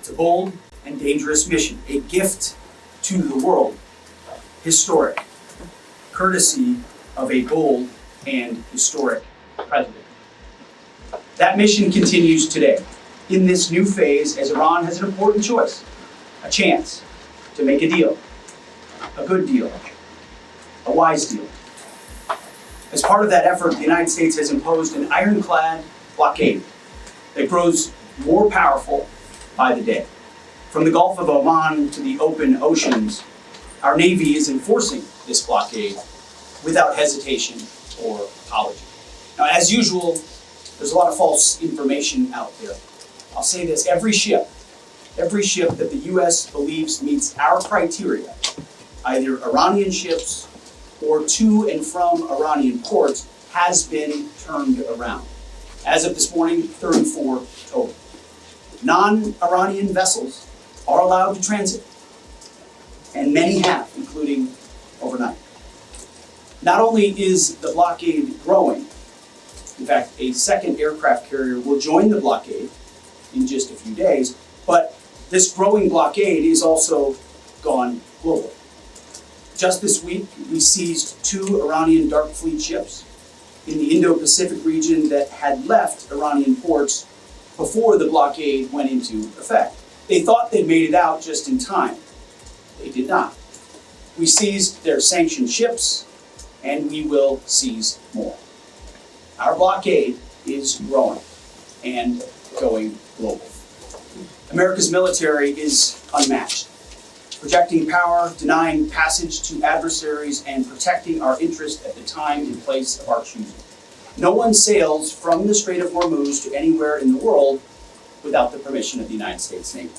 It's a bold and dangerous mission, a gift to the world, historic, courtesy of a bold and historic president. That mission continues today, in this new phase, as Iran has an important choice, a chance to make a deal, a good deal, a wise deal. As part of that effort, the United States has imposed an ironclad blockade that grows more powerful by the day. From the Gulf of Oman to the open oceans, our Navy is enforcing this blockade without hesitation or apology. Now, as usual, there's a lot of false information out there. I'll say this, every ship that the U.S. believes meets our criteria, either Iranian ships or to and from Iranian ports, has been turned around. As of this morning, 34 total. Non-Iranian vessels are allowed to transit, and many have, including overnight. Not only is the blockade growing, in fact, a second aircraft carrier will join the blockade in just a few days, but this growing blockade is also gone global. Just this week, we seized 2 Iranian Dark Fleet ships in the Indo-Pacific region that had left Iranian ports before the blockade went into effect. They thought they'd made it out just in time. They did not. We seized their sanctioned ships, and we will seize more. Our blockade is growing and going global. America's military is unmatched, projecting power, denying passage to adversaries, and protecting our interest at the time and place of our choosing. No one sails from the Strait of Hormuz to anywhere in the world without the permission of the United States Navy.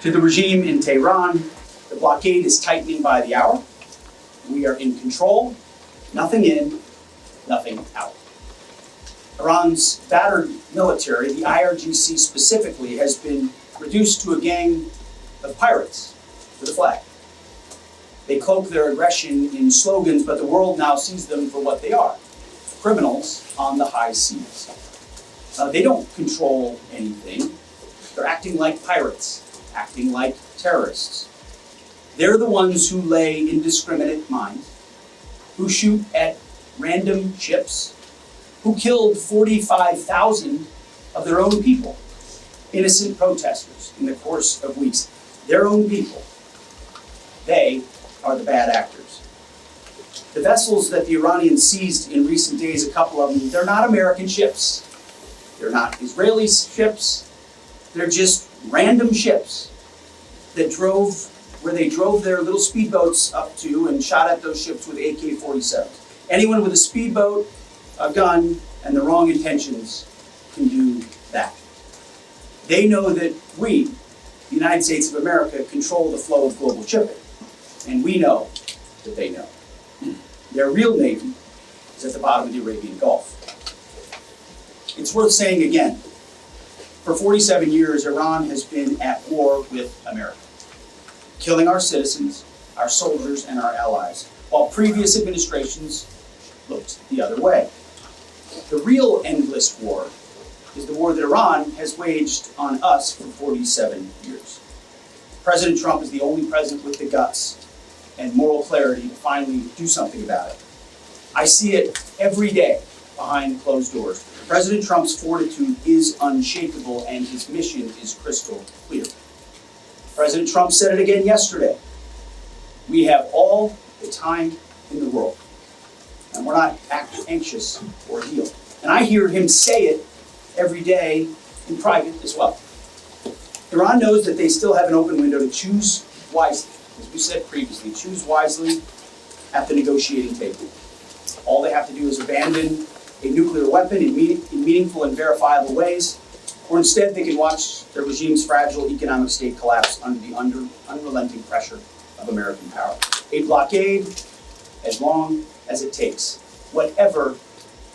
To the regime in Tehran, the blockade is tightening by the hour. We are in control, nothing in, nothing out. Iran's battered military, the IRGC specifically, has been reduced to a gang of pirates with a flag. They cloak their aggression in slogans, but the world now sees them for what they are, criminals on the high seas. They don't control anything. They're acting like pirates, acting like terrorists. They're the ones who lay indiscriminate mines, who shoot at random ships, who killed 45,000 of their own people, innocent protesters in the course of weeks. Their own people. They are the bad actors. The vessels that the Iranians seized in recent days, a couple of them, they're not American ships. They're not Israeli ships. They're just random ships that drove where they drove their little speedboats up to and shot at those ships with AK-47s. Anyone with a speedboat, a gun, and the wrong intentions can do that. They know that we, the United States of America, control the flow of global shipping. And we know that they know. Their real navy is at the bottom of the Arabian Gulf. It's worth saying again, for 47 years, Iran has been at war with America, killing our citizens, our soldiers, and our allies, while previous administrations looked the other way. The real endless war is the war that Iran has waged on us for 47 years. President Trump is the only president with the guts and moral clarity to finally do something about it. I see it every day behind closed doors. President Trump's fortitude is unshakable and his mission is crystal clear. President Trump said it again yesterday. We have all the time in the world, and we're not anxious for a deal. And I hear him say it every day in private as well. Iran knows that they still have an open window to choose wisely, as we said previously, choose wisely at the negotiating table. All they have to do is abandon a nuclear weapon in meaningful and verifiable ways, or instead they can watch their regime's fragile economic state collapse under the unrelenting pressure of American power. A blockade as long as it takes, whatever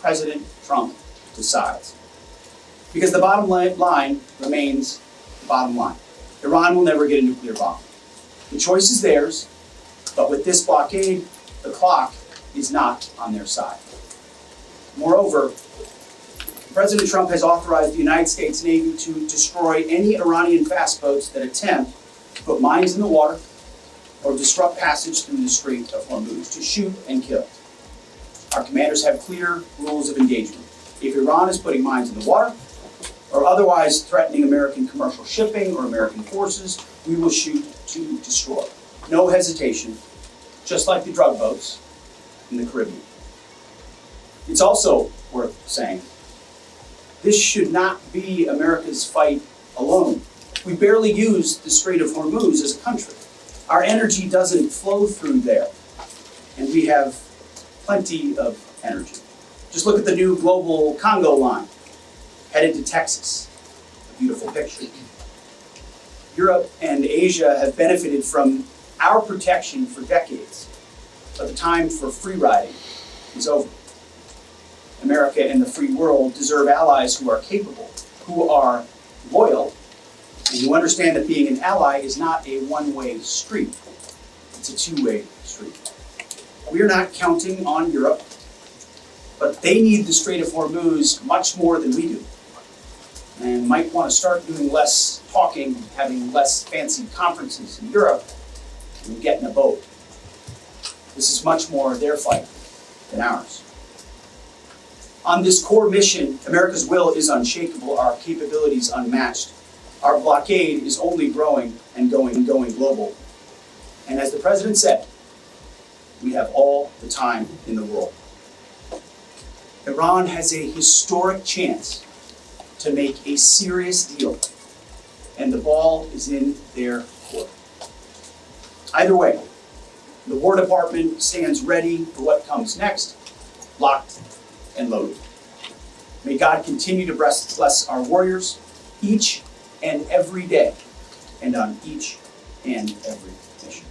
President Trump decides. Because the bottom line remains the bottom line. Iran will never get a nuclear bomb. The choice is theirs, but with this blockade, the clock is not on their side. Moreover, President Trump has authorized the United States Navy to destroy any Iranian fast boats that attempt to put mines in the water or disrupt passage through the Strait of Hormuz, to shoot and kill. Our commanders have clear rules of engagement. If Iran is putting mines in the water or otherwise threatening American commercial shipping or American forces, we will shoot to destroy. No hesitation, just like the drug boats in the Caribbean. It's also worth saying, this should not be America's fight alone. We barely use the Strait of Hormuz as a country. Our energy doesn't flow through there, and we have plenty of energy. Just look at the new global Congo line, headed to Texas. A beautiful picture. Europe and Asia have benefited from our protection for decades, but the time for free riding is over. America and the free world deserve allies who are capable, who are loyal, and who understand that being an ally is not a one-way street. It's a two-way street. We are not counting on Europe, but they need the Strait of Hormuz much more than we do, and might want to start doing less talking, having less fancy conferences in Europe, and get in a boat. This is much more their fight than ours. On this core mission, America's will is unshakable, our capabilities unmatched. Our blockade is only growing and going global. And as the president said, we have all the time in the world. Iran has a historic chance to make a serious deal, and the ball is in their court. Either way, the War Department stands ready for what comes next, locked and loaded. May God continue to bless our warriors each and every day, and on each and every mission.